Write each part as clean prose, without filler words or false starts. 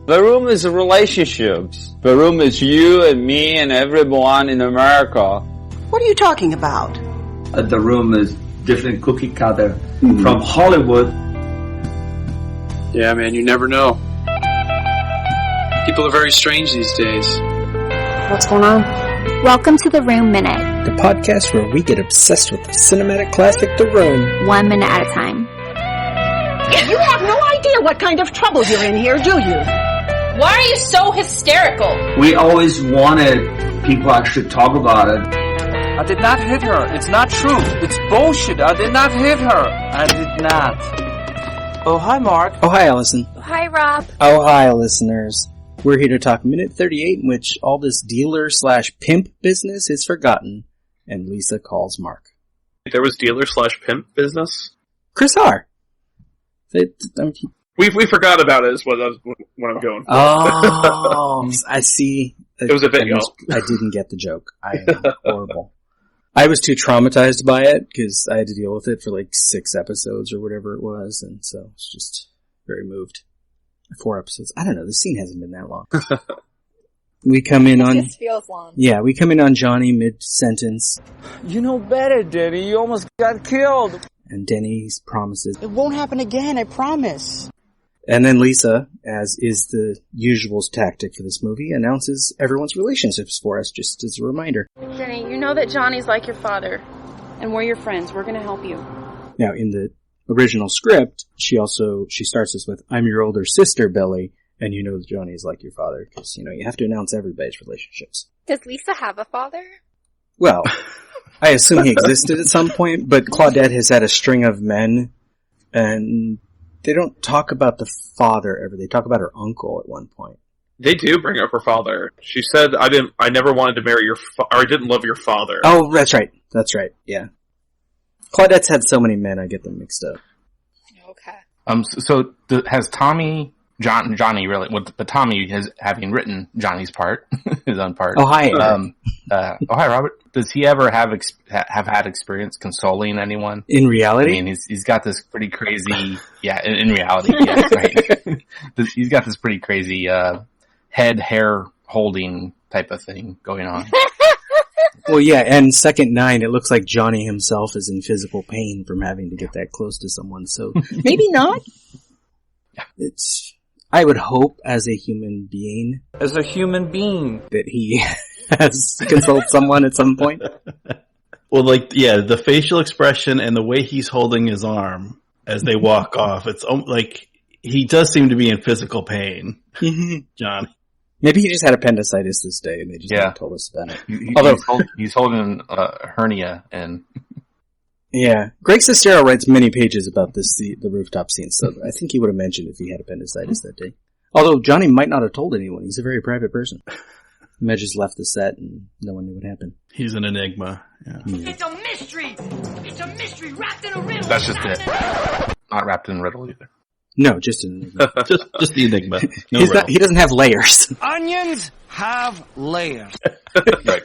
The room is relationships. The room is you and me and everyone in America. What are you talking about? The room is different cookie cutter from Hollywood. Yeah, man, you never know. People are very strange these days. What's going on? Welcome to The Room Minute, The podcast where we get obsessed with the cinematic classic The Room. 1 minute at a time. You have no idea what kind of trouble you're in here, do you? Why are you so hysterical? We always wanted people actually talk about it. I did not hit her. It's not true. It's bullshit. I did not hit her. I did not. Oh, hi, Mark. Oh, hi, Allison. Hi, Rob. Oh, hi, listeners. We're here to talk minute 38 in which all this dealer/pimp business is forgotten, and Lisa calls Mark. There was dealer/pimp business? Chris R. We forgot about it is what I'm going for. Oh, I see. It was a video. I didn't get the joke. I am horrible. I was too traumatized by it because I had to deal with it for like 6 episodes or whatever it was, and so I was just very moved. 4 episodes. I don't know. The scene hasn't been that long. We come in on... It just feels long. Yeah, we come in on Johnny mid-sentence. You know better, Denny. You almost got killed. And Denny promises... It won't happen again, I promise. And then Lisa, as is the usual tactic for this movie, announces everyone's relationships for us, just as a reminder. Denny, you know that Johnny's like your father, and we're your friends. We're going to help you. Now, in the original script, she starts this with, I'm your older sister, Billy, and you know that Johnny is like your father, because, you have to announce everybody's relationships. Does Lisa have a father? Well, I assume he existed at some point, but Claudette has had a string of men, and they don't talk about the father ever. They talk about her uncle at one point. They do bring up her father. She said, I never wanted to marry or I didn't love your father. Oh, that's right. That's right. Yeah. Claudette's had so many men, I get them mixed up. Okay. So has Johnny really, but Tommy having written Johnny's part, his own part. Oh, hi. Hi, Robert. Does he ever have had experience consoling anyone? In reality? I mean, he's got this pretty crazy, in reality, yeah, right. He's got this pretty crazy, hair holding type of thing going on. Well, yeah, and second 9, it looks like Johnny himself is in physical pain from having to get that close to someone, so maybe not. I would hope, as a human being... As a human being. That he has consoled someone at some point. Well, the facial expression and the way he's holding his arm as they walk off, it's like he does seem to be in physical pain, John. Maybe he just had appendicitis this day, and they just haven't told us about it. Although he's holding a hernia, and yeah, Greg Sestero writes many pages about the rooftop scene, so I think he would have mentioned if he had appendicitis that day. Although Johnny might not have told anyone; he's a very private person. He might have just left the set, and no one knew what happened. He's an enigma. Yeah. It's a mystery. It's a mystery wrapped in a riddle. that's just it. Not wrapped in a riddle either. No, just an enigma. just the enigma. No he doesn't have layers. Onions have layers. Right.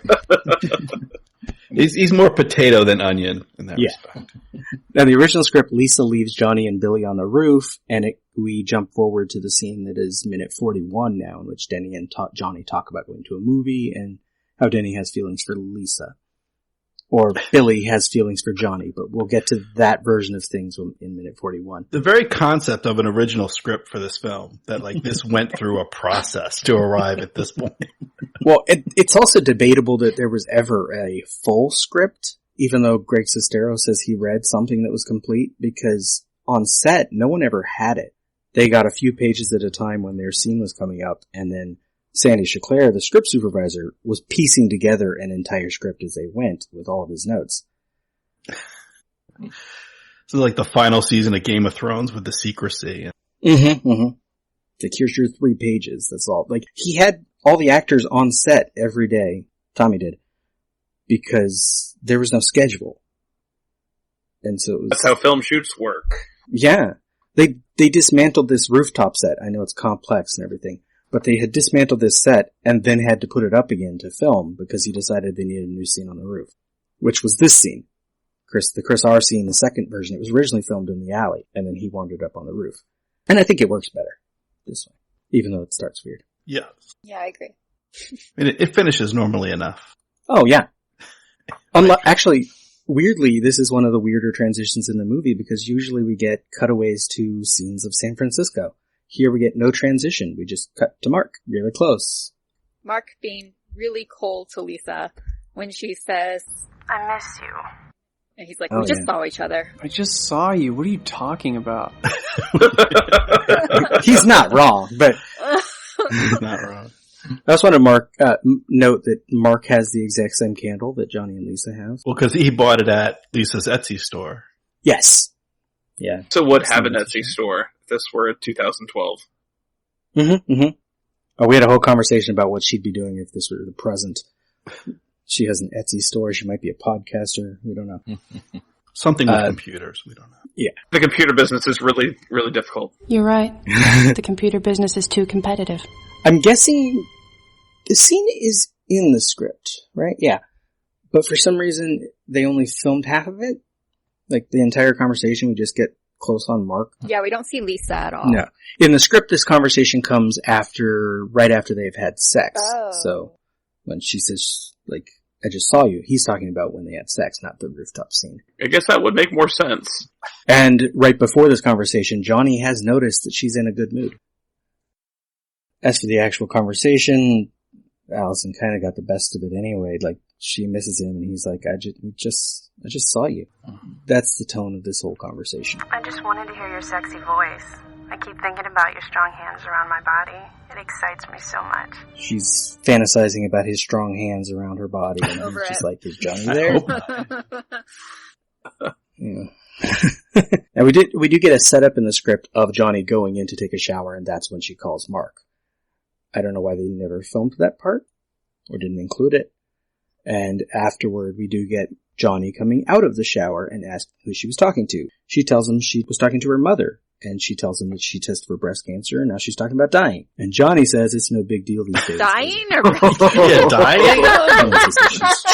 He's more potato than onion in that respect. Now, the original script, Lisa leaves Johnny and Billy on the roof, and we jump forward to the scene that is minute 41 now, in which Denny and Johnny talk about going to a movie and how Denny has feelings for Lisa. Or Billy has feelings for Johnny, but we'll get to that version of things in minute 41. The very concept of an original script for this film, that this went through a process to arrive at this point. Well, it's also debatable that there was ever a full script, even though Greg Sestero says he read something that was complete, because on set, no one ever had it. They got a few pages at a time when their scene was coming up, and then Sandy Chaclair, the script supervisor, was piecing together an entire script as they went with all of his notes. So like the final season of Game of Thrones with the secrecy. Like, here's your 3 pages, that's all. Like, he had all the actors on set every day, Tommy did, because there was no schedule. And so that's how film shoots work. Yeah. They dismantled this rooftop set. I know it's complex and everything. But they had dismantled this set and then had to put it up again to film because he decided they needed a new scene on the roof, which was this scene. The Chris R scene, the second version, it was originally filmed in the alley, and then he wandered up on the roof. And I think it works better this way. Even though it starts weird. Yeah. Yeah, I agree. And it finishes normally enough. Oh, yeah. Actually, weirdly, this is one of the weirder transitions in the movie because usually we get cutaways to scenes of San Francisco. Here we get no transition. We just cut to Mark, really close. Mark being really cold to Lisa when she says, I miss you. and he's like, we just saw each other. I just saw you. What are you talking about? He's not wrong, but... He's not wrong. I just want to note that Mark has the exact same candle that Johnny and Lisa have. Well, because he bought it at Lisa's Etsy store. Yes. Yeah. So would have an Etsy store if this were 2012. Oh, we had a whole conversation about what she'd be doing if this were the present. She has an Etsy store. She might be a podcaster. We don't know. Something with computers. We don't know. Yeah. The computer business is really, really difficult. You're right. The computer business is too competitive. I'm guessing the scene is in the script, right? Yeah. But for some reason, they only filmed half of it. Like, the entire conversation, we just get close on Mark. Yeah, we don't see Lisa at all. No. In the script, this conversation comes right after they've had sex. Oh. So, when she says, like, I just saw you, he's talking about when they had sex, not the rooftop scene. I guess that would make more sense. And right before this conversation, Johnny has noticed that she's in a good mood. As for the actual conversation, Allison kind of got the best of it anyway. Like, she misses him and he's like, I just saw you. That's the tone of this whole conversation. I just wanted to hear your sexy voice. I keep thinking about your strong hands around my body. It excites me so much. She's fantasizing about his strong hands around her body and he's just like, is Johnny there? Yeah. Now we do get a setup in the script of Johnny going in to take a shower and that's when she calls Mark. I don't know why they never filmed that part or didn't include it. And afterward, we do get Johnny coming out of the shower and ask who she was talking to. She tells him she was talking to her mother, and she tells him that she tested for breast cancer, and now she's talking about dying. And Johnny says it's no big deal these days. Dying or Yeah, dying?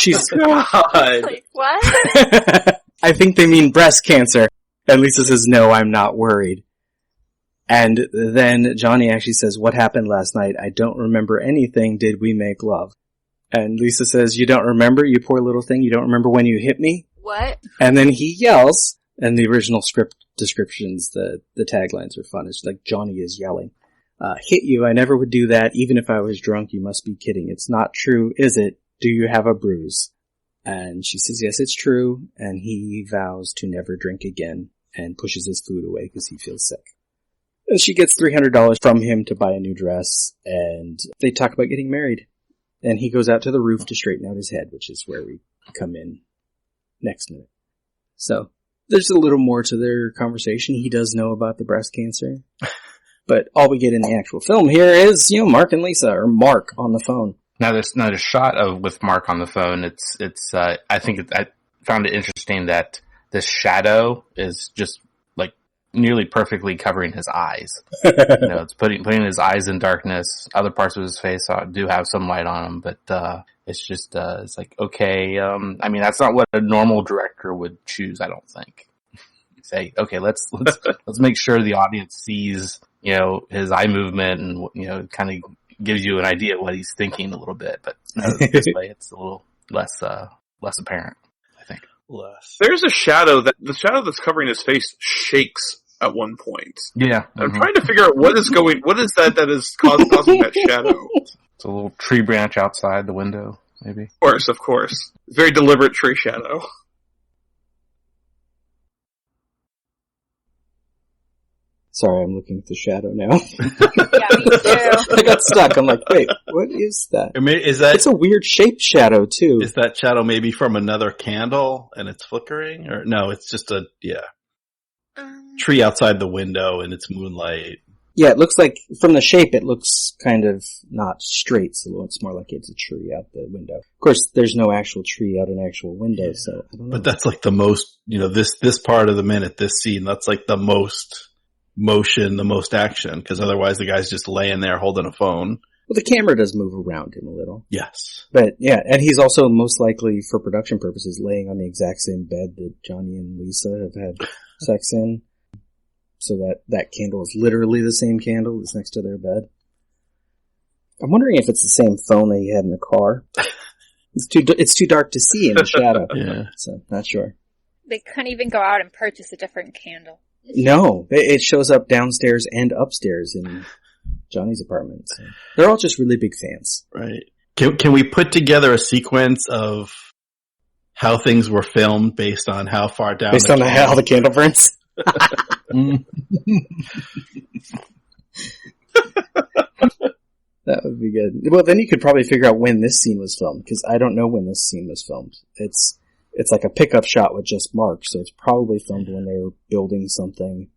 She's like, what? I think they mean breast cancer. And Lisa says, no, I'm not worried. And then Johnny actually says, what happened last night? I don't remember anything. Did we make love? And Lisa says, you don't remember, you poor little thing? You don't remember when you hit me? What? And then he yells, and the original script descriptions, the taglines are fun. It's like Johnny is yelling. Hit you, I never would do that. Even if I was drunk, you must be kidding. It's not true, is it? Do you have a bruise? And she says, yes, it's true. And he vows to never drink again and pushes his food away because he feels sick. And she gets $300 from him to buy a new dress, and they talk about getting married. And he goes out to the roof to straighten out his head, which is where we come in next minute. So, there's a little more to their conversation. He does know about the breast cancer. But all we get in the actual film here is, Mark and Lisa, or Mark on the phone. Now, there's not a shot with Mark on the phone. I found it interesting that this shadow is just nearly perfectly covering his eyes. It's putting his eyes in darkness. Other parts of his face do have some light on them, but it's just it's like, okay. I mean, that's not what a normal director would choose. I don't think. Say, okay, let's make sure the audience sees his eye movement and kind of gives you an idea of what he's thinking a little bit. But this way, it's a little less apparent. I think. Less. There's the shadow that's covering his face shakes at one point. Yeah. I'm trying to figure out what is that is causing that shadow. It's a little tree branch outside the window, maybe. Of course. Very deliberate tree shadow. Sorry, I'm looking at the shadow now. Yeah, me too. I got stuck. I'm like, wait, what is that? It's a weird shaped shadow, too. Is that shadow maybe from another candle and it's flickering? Or no, it's just tree outside the window and it's moonlight. Yeah, it looks like, from the shape, it looks kind of not straight, so it's more like it's a tree out the window. Of course, there's no actual tree out an actual window, so I don't know. But that's like the most, this part of the minute, this scene, that's like the most motion, the most action, because otherwise the guy's just laying there holding a phone. Well, the camera does move around him a little. Yes. But yeah, and he's also most likely, for production purposes, laying on the exact same bed that Johnny and Lisa have had sex in. So that candle is literally the same candle that's next to their bed. I'm wondering if it's the same phone that he had in the car. It's too dark to see in the shadow. Yeah. So, not sure. They couldn't even go out and purchase a different candle. No, it shows up downstairs and upstairs in Johnny's apartment. So. They're all just really big fans. Right. Can we put together a sequence of how things were filmed based on how far down? Based on how the candle burns? That would be good. Well, then you could probably figure out when this scene was filmed, because I don't know when this scene was filmed. It's like a pickup shot with just Mark, so it's probably filmed when they were building something,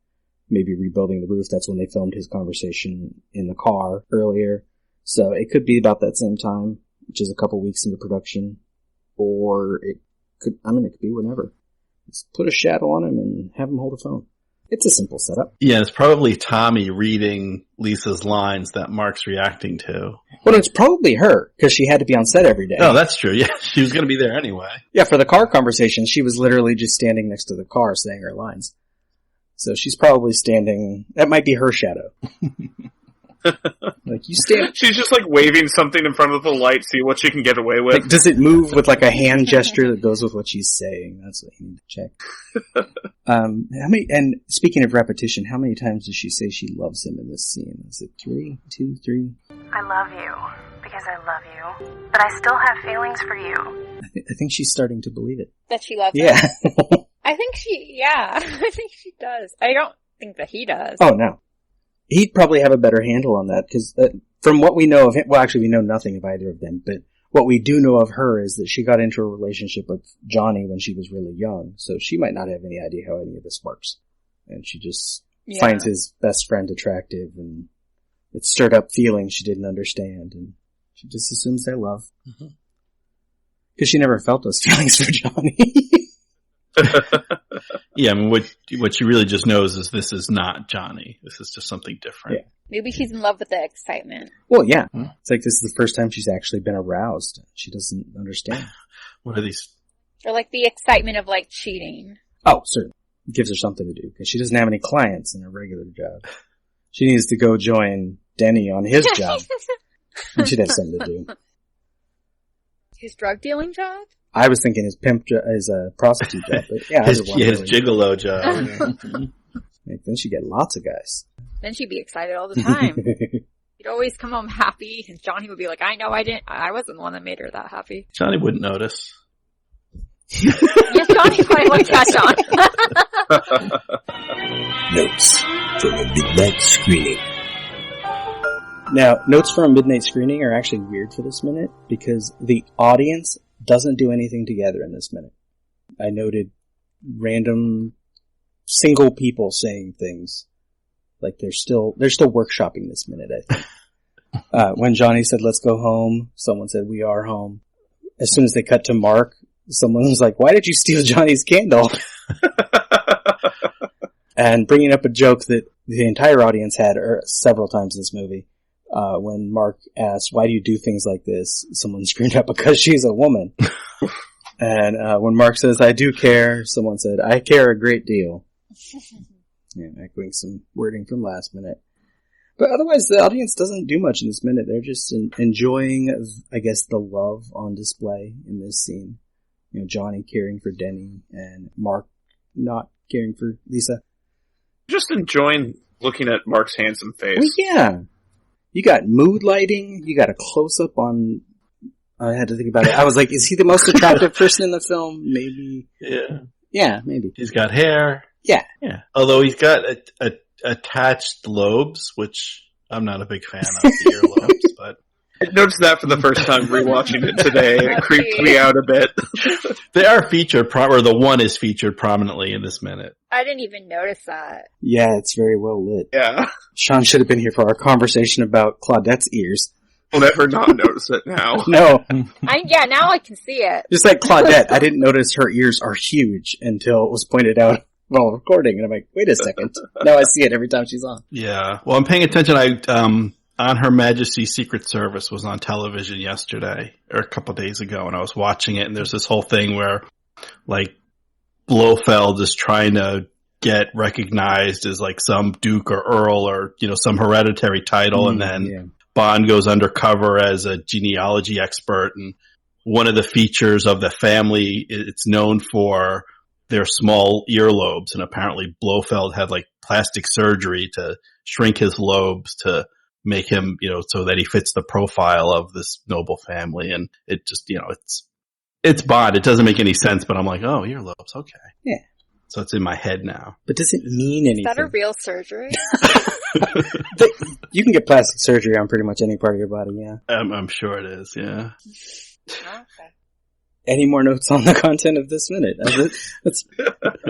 maybe rebuilding the roof. That's when they filmed his conversation in the car earlier. So it could be about that same time, which is a couple weeks into production, or it could be whenever. Just put a shadow on him and have him hold a phone. It's a simple setup. Yeah, it's probably Tommy reading Lisa's lines that Mark's reacting to. Well, it's probably her, because she had to be on set every day. Oh, that's true. Yeah, she was going to be there anyway. Yeah, for the car conversation, she was literally just standing next to the car saying her lines. So she's probably standing... That might be her shadow. Like, you stand... She's just like waving something in front of the light, see what she can get away with. Like, does it move with like a hand gesture that goes with what she's saying? That's what you need to check. And speaking of repetition, how many times does she say she loves him in this scene? Is it 3, 2, 3? I love you because I love you, but I still have feelings for you. I think she's starting to believe it. That she loves him? Yeah. I think she does. I don't think that he does. Oh, no. He'd probably have a better handle on that, because from what we know of him, well, actually we know nothing of either of them, but what we do know of her is that she got into a relationship with Johnny when she was really young, so she might not have any idea how any of this works. And she just finds his best friend attractive, and it stirred up feelings she didn't understand, and she just assumes they're love. Because she never felt those feelings for Johnny. Yeah, I mean, what she really just knows is this is not Johnny. This is just something different. Yeah. Maybe she's in love with the excitement. Well, yeah. It's like this is the first time she's actually been aroused. She doesn't understand. What are these? Or like the excitement of like cheating. Oh, certainly. It gives her something to do, because she doesn't have any clients in her regular job. She needs to go join Denny on his job. And she'd have something to do. His drug dealing job? I was thinking his prostitute job, but yeah. his gigolo job. Then she'd get lots of guys. Then she'd be excited all the time. He'd always come home happy, and Johnny would be like, I wasn't the one that made her that happy. Johnny wouldn't notice. Yes, Johnny probably would catch on. Notes from a midnight screening. Now, notes from a midnight screening are actually weird for this minute, because the audience doesn't do anything together in this minute. I noted random single people saying things. Like they're still workshopping this minute, I think. When Johnny said, let's go home, someone said, we are home. As soon as they cut to Mark, someone was like, why did you steal Johnny's candle? And bringing up a joke that the entire audience had several times in this movie. When Mark asked, why do you do things like this? Someone screamed out, because she's a woman. And when Mark says, I do care, someone said, I care a great deal. Yeah, echoing some wording from last minute. But otherwise, the audience doesn't do much in this minute. They're just enjoying, I guess, the love on display in this scene. You know, Johnny caring for Denny and Mark not caring for Lisa. Just enjoying looking at Mark's handsome face. Well, yeah. You got mood lighting. You got a close-up on... I had to think about it. I was like, is he the most attractive person in the film? Maybe. Yeah. Yeah, maybe. He's got hair. Yeah. Yeah. Although he's got attached lobes, which I'm not a big fan of the earlobes, but... I noticed that for the first time rewatching it today. It creeped me out a bit. They are featured, or the one is featured prominently in this minute. I didn't even notice that. Yeah, it's very well lit. Yeah. Sean should have been here for our conversation about Claudette's ears. We'll never not notice it now. No. Now I can see it. Just like Claudette, I didn't notice her ears are huge until it was pointed out while recording, and I'm like, wait a second. Now I see it every time she's on. Yeah. Well, I'm paying attention. On Her Majesty's Secret Service was on television yesterday, or a couple days ago, and I was watching it, and there's this whole thing where, like, Blofeld is trying to get recognized as, like, some duke or earl or, you know, some hereditary title, and then Bond goes undercover as a genealogy expert, and one of the features of the family, it's known for their small earlobes, and apparently Blofeld had like plastic surgery to shrink his lobes to make him, so that he fits the profile of this noble family. And it just, it's Bond. It doesn't make any sense, but I'm like, oh, earlobes, okay. Yeah. So it's in my head now. But does it mean anything? Is that a real surgery? You can get plastic surgery on pretty much any part of your body, yeah. I'm sure it is, yeah. Okay. Any more notes on the content of this minute?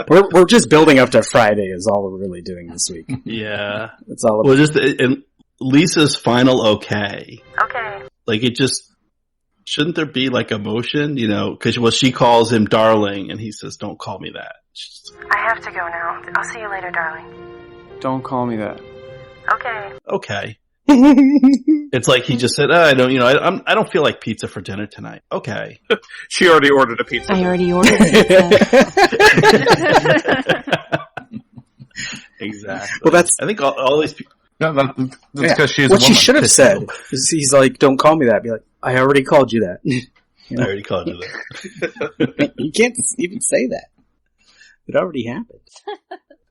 We're just building up to Friday is all we're really doing this week. Yeah. It's all about. Well, just Lisa's final okay. Okay. Like, it just, shouldn't there be like emotion, because she calls him darling and he says, don't call me that. I have to go now. I'll see you later, darling. Don't call me that. Okay. Okay. It's like he just said, I don't feel like pizza for dinner tonight. Okay. She already ordered a pizza. I already ordered pizza. Exactly. Well, I think all these people. No, that's because she's a what woman. she should have said is he's like, don't call me that. Be like, I already called you that. I already called you that. You can't even say that. It already happened.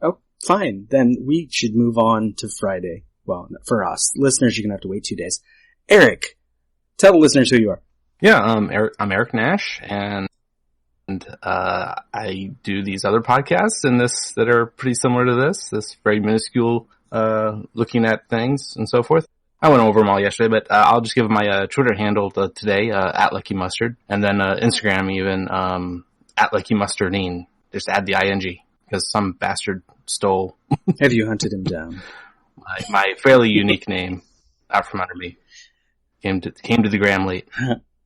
Oh, fine. Then we should move on to Friday. Well, for us. Listeners, you're going to have to wait 2 days. Eric, tell the listeners who you are. Yeah, I'm Eric Nash, and I do these other podcasts that are pretty similar to this very minuscule looking at things and so forth. I went over them all yesterday, but I'll just give my Twitter handle today, at Lucky Mustard, and then Instagram even, at Lucky Mustardine. Just add the ing, because some bastard stole. Have you hunted him down? My fairly unique name out from under me. Came to the gram late.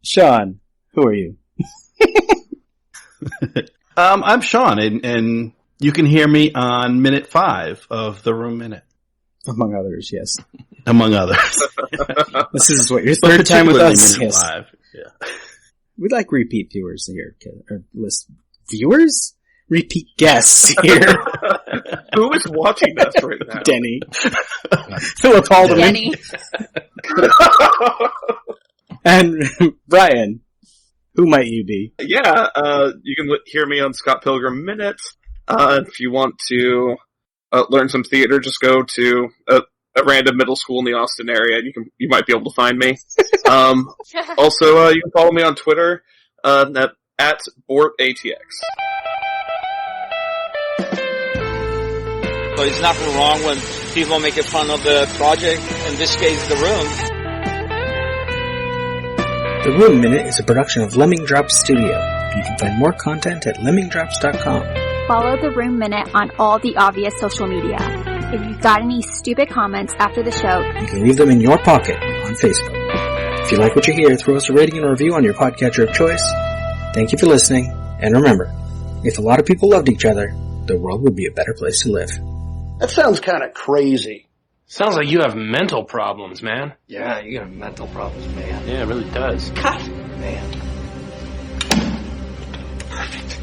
Sean, who are you? I'm Sean, and you can hear me on minute 5 of The Room Minute. Among others, yes. Among others. This is what, your third time with us? Minute Yes. 5. Yeah. We'd like repeat viewers here. Or viewers? Repeat guests here. Who is watching us right now? Denny. Philip Haldeman. Denny. And Brian. Who might you be? Yeah, you can hear me on Scott Pilgrim Minute. If you want to learn some theater, just go to a random middle school in the Austin area, and you might be able to find me. Also, you can follow me on Twitter at BortATX. So it's nothing wrong when people make fun of the project, in this case, The Room. The Room Minute is a production of Lemming Drops Studio. You can find more content at lemmingdrops.com. Follow The Room Minute on all the obvious social media. If you've got any stupid comments after the show, You can leave them in your pocket on Facebook. If you like what you hear, throw us a rating and a review on your podcatcher of choice. Thank you for listening, and remember, if a lot of people loved each other, the world would be a better place to live. That sounds kind of crazy. Sounds like you have mental problems, man. Yeah, you have mental problems, man. Yeah, it really does. Cut! Man. Perfect.